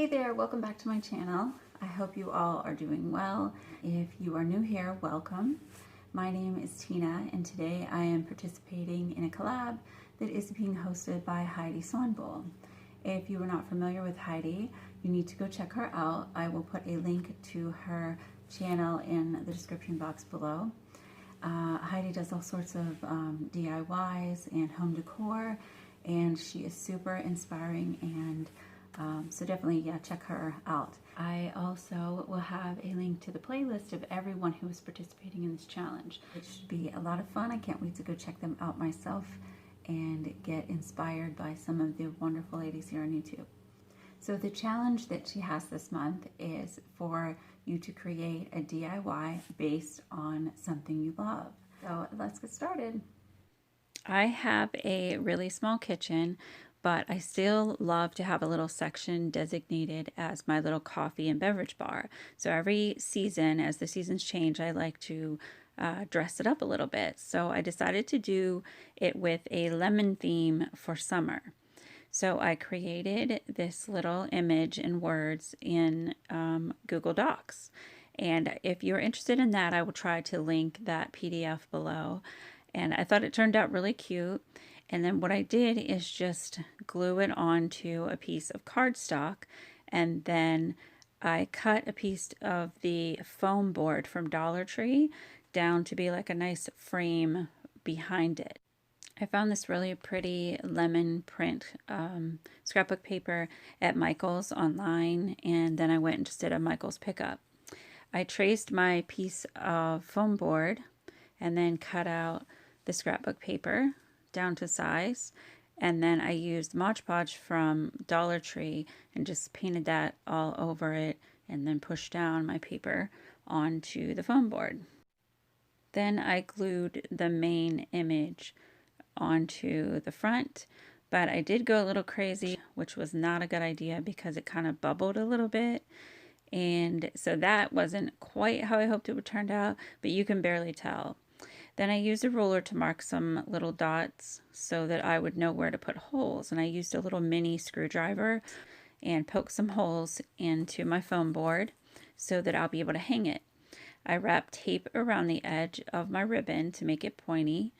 Hey there, welcome back to my channel. I hope you all are doing well. If you are new here, welcome. My name is Tina and today I am participating in a collab that is being hosted by Heidi Sonboul. If you are not familiar with Heidi, you need to go check her out. I will put a link to her channel in the description box below. Heidi does all sorts of DIYs and home decor, and she is super inspiring, and so definitely, yeah, check her out. I also will have a link to the playlist of everyone who is participating in this challenge. It should be a lot of fun. I can't wait to go check them out myself and get inspired by some of the wonderful ladies here on YouTube. So the challenge that she has this month is for you to create a DIY based on something you love. So let's get started. I have a really small kitchen, but I still love to have a little section designated as my little coffee and beverage bar. So every season, as the seasons change, I like to dress it up a little bit. So I decided to do it with a lemon theme for summer. So I created this little image and words in Google Docs. And if you're interested in that, I will try to link that PDF below. And I thought it turned out really cute. And then what I did is just glue it onto a piece of cardstock, and then I cut a piece of the foam board from Dollar Tree down to be like a nice frame behind it. I found this really pretty lemon print scrapbook paper at Michael's online, and then I went and just did a Michael's pickup. I traced my piece of foam board and then cut out the scrapbook paper down to size, and then I used Mod Podge from Dollar Tree and just painted that all over it and then pushed down my paper onto the foam board. Then I glued the main image onto the front, but I did go a little crazy, which was not a good idea because it kind of bubbled a little bit, and so that wasn't quite how I hoped it would turn out, but you can barely tell. Then I used a ruler to mark some little dots so that I would know where to put holes, and I used a little mini screwdriver and poked some holes into my foam board so that I'll be able to hang it. I wrapped tape around the edge of my ribbon to make it pointy,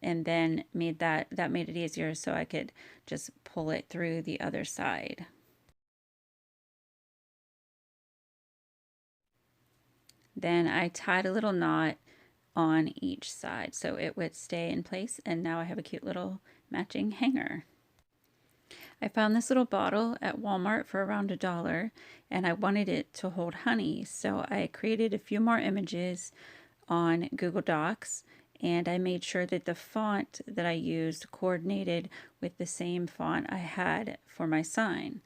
and then made that made it easier so I could just pull it through the other side. Then I tied a little knot on each side so it would stay in place, and now I have a cute little matching hanger. I found this little bottle at Walmart for around $1, and I wanted it to hold honey, so I created a few more images on Google Docs, and I made sure that the font that I used coordinated with the same font I had for my sign.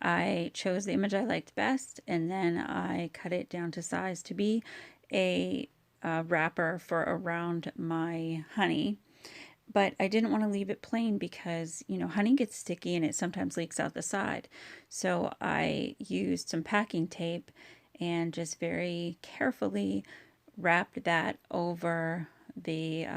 I chose the image I liked best, and then I cut it down to size to be a wrapper for around my honey. But I didn't want to leave it plain because, you know, honey gets sticky and it sometimes leaks out the side. So I used some packing tape and just very carefully wrapped that over the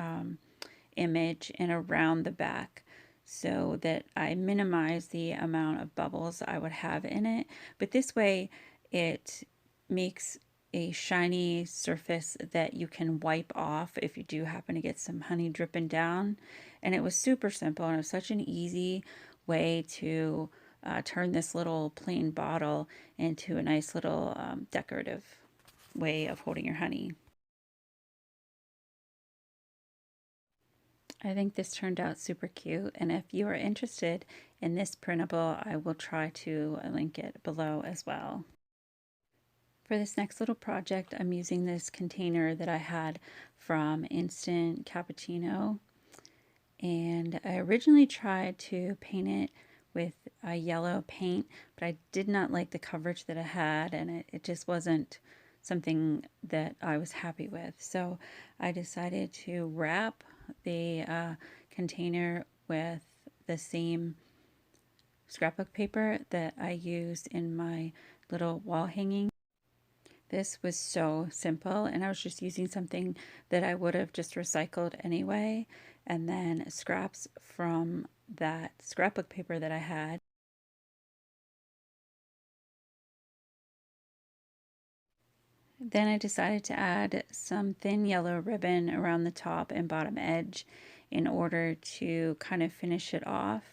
image and around the back so that I minimize the amount of bubbles I would have in it. But this way it makes a shiny surface that you can wipe off if you do happen to get some honey dripping down. And it was super simple, and it was such an easy way to turn this little plain bottle into a nice little decorative way of holding your honey. I think this turned out super cute, and if you are interested in this printable, I will try to link it below as well. For this next little project, I'm using this container that I had from Instant Cappuccino, and I originally tried to paint it with a yellow paint, but I did not like the coverage that it had, and it just wasn't something that I was happy with. So I decided to wrap the container with the same scrapbook paper that I used in my little wall hanging. This was so simple, and I was just using something that I would have just recycled anyway, and then scraps from that scrapbook paper that I had Then I decided to add some thin yellow ribbon around the top and bottom edge in order to kind of finish it off.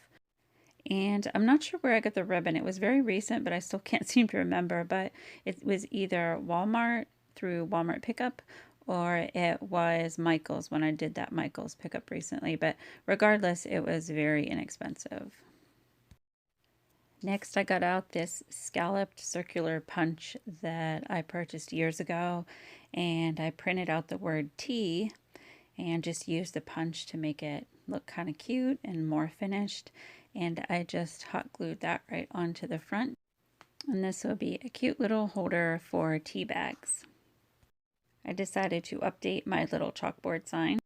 And I'm not sure where I got the ribbon. It was very recent, but I still can't seem to remember. But it was either Walmart through Walmart pickup, or it was Michael's when I did that Michael's pickup recently. But regardless, it was very inexpensive. Next, I got out this scalloped circular punch that I purchased years ago, and I printed out the word tea and just used the punch to make it look kind of cute and more finished. And I just hot glued that right onto the front. And this will be a cute little holder for tea bags. I decided to update my little chalkboard sign.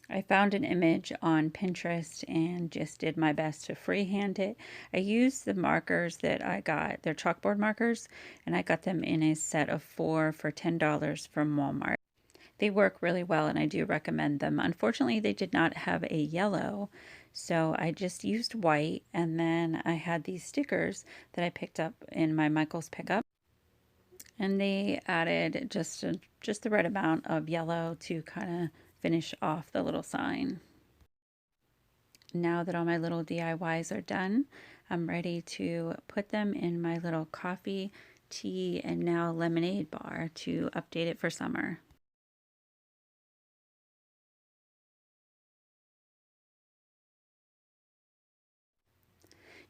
I found an image on Pinterest and just did my best to freehand it. I used the markers that I got, they're chalkboard markers, and I got them in a set of 4 for $10 from Walmart. They work really well and I do recommend them. Unfortunately, they did not have a yellow, so I just used white, and then I had these stickers that I picked up in my Michael's pickup. And they added just the right amount of yellow to kind of finish off the little sign. Now that all my little DIYs are done, I'm ready to put them in my little coffee, tea, and now lemonade bar to update it for summer.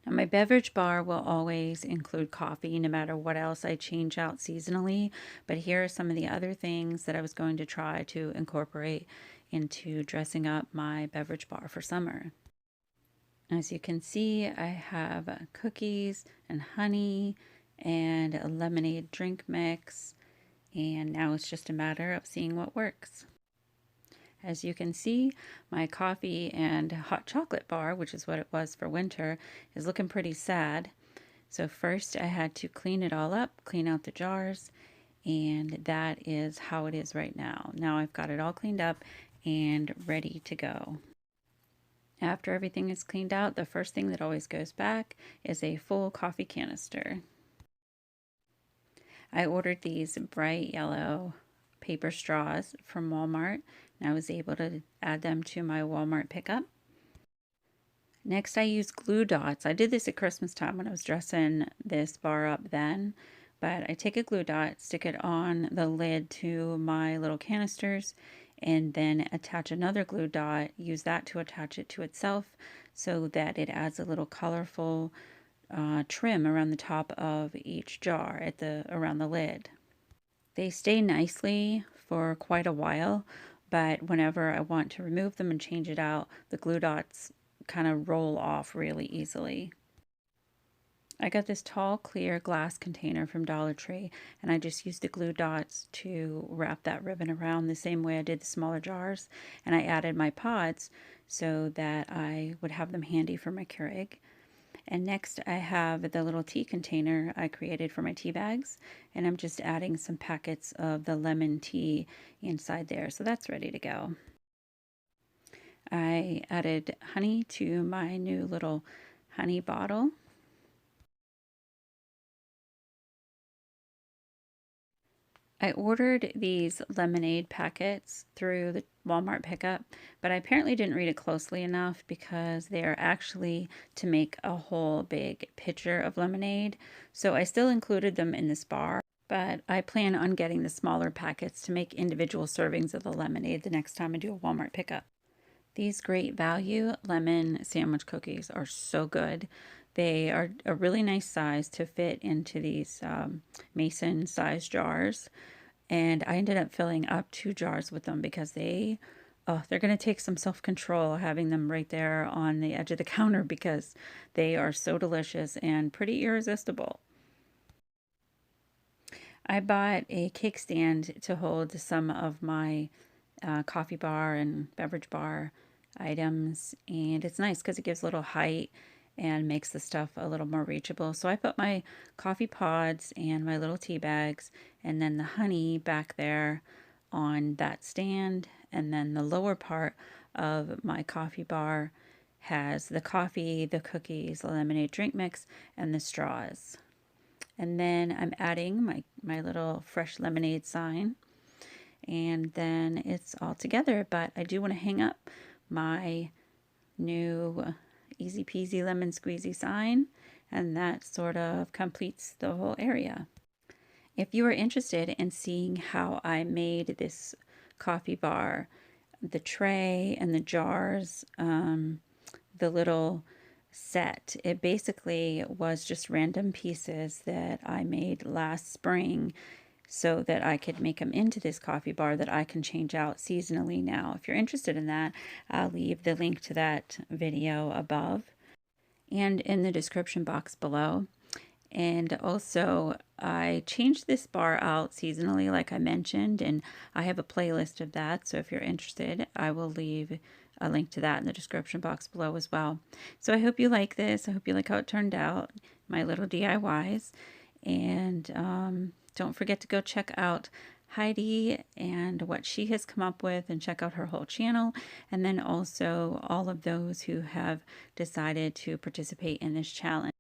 Now my beverage bar will always include coffee no matter what else I change out seasonally, but here are some of the other things that I was going to try to incorporate into dressing up my beverage bar for summer. As you can see, I have cookies and honey and a lemonade drink mix, and now it's just a matter of seeing what works. As you can see, my coffee and hot chocolate bar, which is what it was for winter, is looking pretty sad. So first I had to clean it all up, clean out the jars, and that is how it is right now. Now I've got it all cleaned up and ready to go. After everything is cleaned out, the first thing that always goes back is a full coffee canister. I ordered these bright yellow paper straws from Walmart, and I was able to add them to my Walmart pickup. Next, I used glue dots. I did this at Christmas time when I was dressing this bar up then, but I take a glue dot, stick it on the lid to my little canisters, and then attach another glue dot, use that to attach it to itself so that it adds a little colorful trim around the top of each jar around the lid. They stay nicely for quite a while, but whenever I want to remove them and change it out, the glue dots kind of roll off really easily. I got this tall clear glass container from Dollar Tree, and I just used the glue dots to wrap that ribbon around the same way I did the smaller jars, and I added my pods so that I would have them handy for my Keurig. And next I have the little tea container I created for my tea bags, and I'm just adding some packets of the lemon tea inside there, so that's ready to go. I added honey to my new little honey bottle. I ordered these lemonade packets through the Walmart pickup, but I apparently didn't read it closely enough because they are actually to make a whole big pitcher of lemonade. So I still included them in this bar, but I plan on getting the smaller packets to make individual servings of the lemonade the next time I do a Walmart pickup. These Great Value lemon sandwich cookies are so good. They are a really nice size to fit into these mason size jars. And I ended up filling up 2 jars with them because they're going to take some self-control having them right there on the edge of the counter because they are so delicious and pretty irresistible. I bought a cake stand to hold some of my coffee bar and beverage bar items, and it's nice because it gives a little height and makes the stuff a little more reachable. So I put my coffee pods and my little tea bags and then the honey back there on that stand, and then the lower part of my coffee bar has the coffee, the cookies, the lemonade drink mix, and the straws. And then I'm adding my little fresh lemonade sign. And then it's all together, but I do want to hang up my new easy peasy lemon squeezy sign, and that sort of completes the whole area. If you are interested in seeing how I made this coffee bar, the tray and the jars, the little set, it basically was just random pieces that I made last spring so that I could make them into this coffee bar that I can change out seasonally now. If you're interested in that, I'll leave the link to that video above and in the description box below. And also, I changed this bar out seasonally, like I mentioned, and I have a playlist of that. So if you're interested, I will leave a link to that in the description box below as well. So I hope you like this. I hope you like how it turned out, my little DIYs. And don't forget to go check out Heidi and what she has come up with, and check out her whole channel, and then also all of those who have decided to participate in this challenge.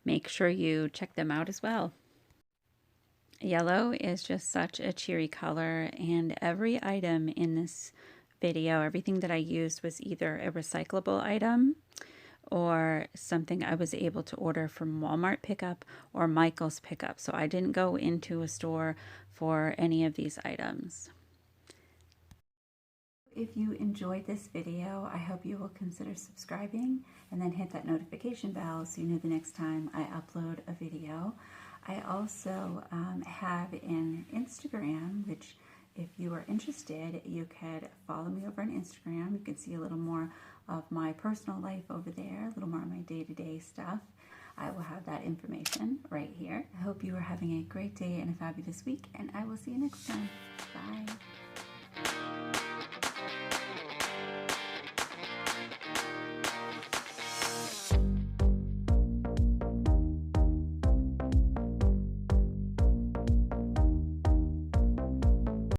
Make sure you check them out as well. Yellow is just such a cheery color, and every item in this video, everything that I used was either a recyclable item or something I was able to order from Walmart pickup or Michael's pickup. So I didn't go into a store for any of these items. If you enjoyed this video, I hope you will consider subscribing and then hit that notification bell so you know the next time I upload a video. I also have an Instagram, which if you are interested, you could follow me over on Instagram. You can see a little more of my personal life over there, a little more of my day-to-day stuff. I will have that information right here. I hope you are having a great day and a fabulous week, and I will see you next time. Bye.